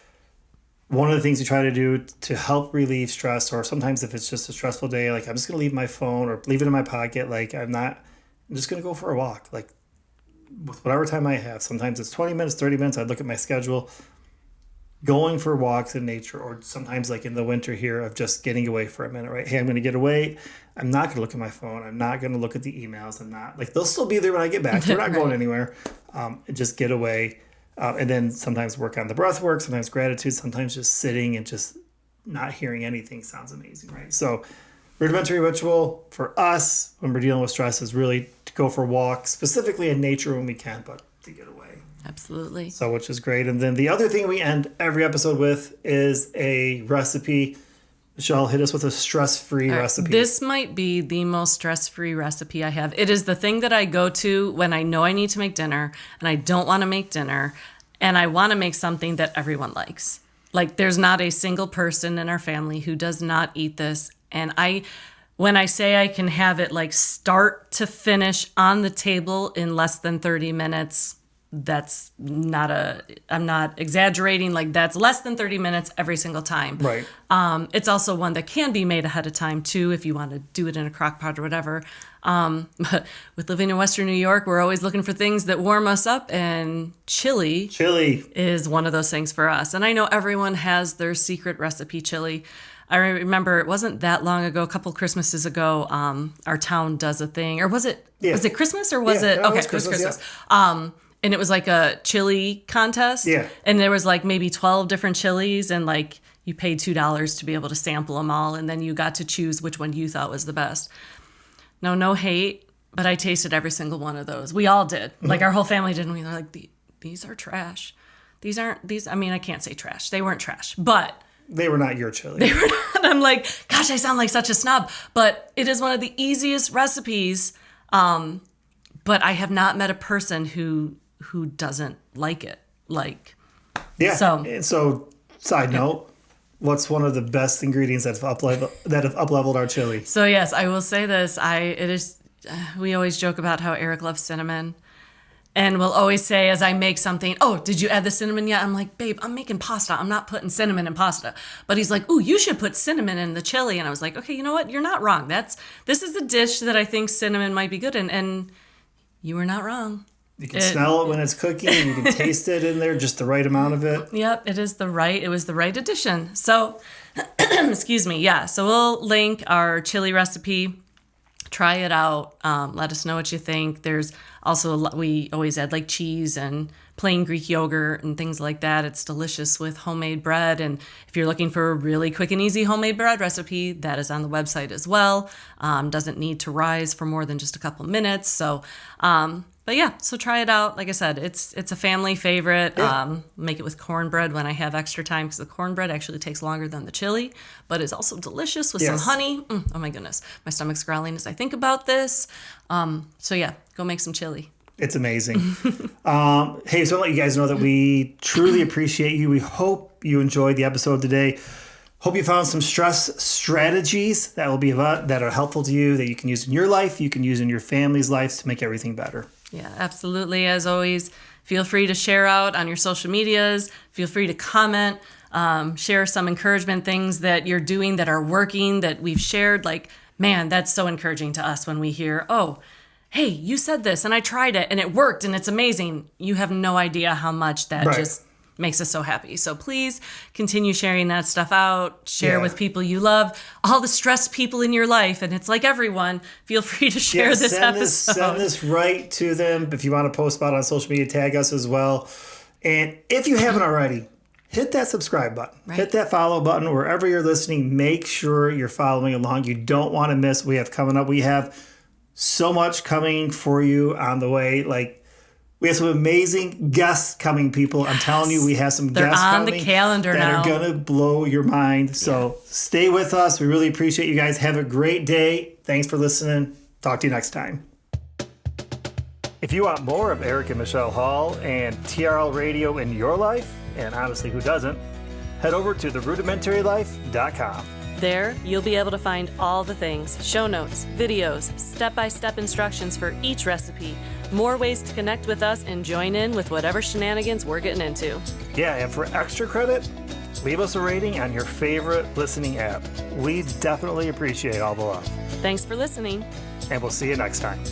one of the things we try to do to help relieve stress, or sometimes if it's just a stressful day, like I'm just going to leave my phone or leave it in my pocket. Like I'm just going to go for a walk, like with whatever time I have. Sometimes it's 20 minutes, 30 minutes. I look at my schedule. Going for walks in nature, or sometimes like in the winter here of just getting away for a minute, right? Hey, I'm going to get away. I'm not going to look at my phone. I'm not going to look at the emails. I'm not like, they'll still be there when I get back. They're not going anywhere. Just get away. And then sometimes work on the breath work, sometimes gratitude, sometimes just sitting and just not hearing anything sounds amazing, right? So rudimentary ritual for us when we're dealing with stress is really to go for walks, specifically in nature when we can, but to get away. Absolutely. So, which is great. And then the other thing we end every episode with is a recipe. Michelle, hit us with a stress-free recipe. This might be the most stress-free recipe I have. It is the thing that I go to when I know I need to make dinner and I don't want to make dinner and I want to make something that everyone likes. Like there's not a single person in our family who does not eat this. And when I say I can have it like start to finish on the table in less than 30 minutes, I'm not exaggerating. Like that's less than 30 minutes every single time. Right. It's also one that can be made ahead of time too, if you want to do it in a crock pot or whatever. But with living in Western New York, we're always looking for things that warm us up, and chili is one of those things for us. And I know everyone has their secret recipe chili. I remember it wasn't that long ago, a couple Christmases ago, our town does a thing, or was it Christmas or was it? No, okay, it was Christmas. Yeah. And it was like a chili contest. Yeah. And there was like maybe 12 different chilies, and like you paid $2 to be able to sample them all. And then you got to choose which one you thought was the best. No hate, but I tasted every single one of those. We all did. Mm-hmm. Like our whole family did. And we were like, these are trash. I mean, I can't say trash. They weren't trash, but they were not your chili. They were not. I'm like, gosh, I sound like such a snob, but it is one of the easiest recipes. But I have not met a person who doesn't like it. Like, yeah. So side note, what's one of the best ingredients that have up-leveled our chili? So yes, I will say this. We always joke about how Eric loves cinnamon, and we'll always say as I make something, oh, did you add the cinnamon yet? I'm like, babe, I'm making pasta. I'm not putting cinnamon in pasta. But he's like, ooh, you should put cinnamon in the chili. And I was like, okay, you know what? You're not wrong. This is a dish that I think cinnamon might be good in, and you were not wrong. You can smell it when it's cooking. You can taste it in there, just the right amount of it. Yep, it was the right addition. So, excuse me. Yeah, so we'll link our chili recipe. Try it out. Let us know what you think. There's also, we always add like cheese and plain Greek yogurt and things like that. It's delicious with homemade bread. And if you're looking for a really quick and easy homemade bread recipe, that is on the website as well. Doesn't need to rise for more than just a couple minutes. So, but yeah, so try it out. Like I said, it's a family favorite. Yeah. Make it with cornbread when I have extra time, because the cornbread actually takes longer than the chili, but is also delicious with some honey. Oh my goodness, my stomach's growling as I think about this. So yeah, go make some chili. It's amazing. Hey, so I'll let you guys know that we truly appreciate you. We hope you enjoyed the episode today. Hope you found some stress strategies that are helpful to you, that you can use in your life, you can use in your family's lives to make everything better. Yeah, absolutely. As always, feel free to share out on your social medias. Feel free to comment, share some encouragement, things that you're doing that are working, that we've shared. Like, man, that's so encouraging to us when we hear, oh, hey, you said this and I tried it and it worked and it's amazing. You have no idea how much that just makes us so happy. So please continue sharing that stuff out. Share with people you love, all the stressed people in your life. And it's like everyone, feel free to share this episode. Send this right to them. If you want to post about it on social media, tag us as well. And if you haven't already, hit that subscribe button. Right. Hit that follow button wherever you're listening. Make sure you're following along. You don't want to miss what we have coming up. We have so much coming for you on the way. Like, we have some amazing guests coming, people. I'm telling you, we have some guests coming. They're on the calendar now. That are going to blow your mind. So stay with us. We really appreciate you guys. Have a great day. Thanks for listening. Talk to you next time. If you want more of Eric and Michelle Hall and TRL Radio in your life, and honestly, who doesn't, head over to theRudimentaryLife.com. There, you'll be able to find all the things, show notes, videos, step-by-step instructions for each recipe, more ways to connect with us and join in with whatever shenanigans we're getting into. Yeah, and for extra credit, leave us a rating on your favorite listening app. We definitely appreciate all the love. Thanks for listening. And we'll see you next time.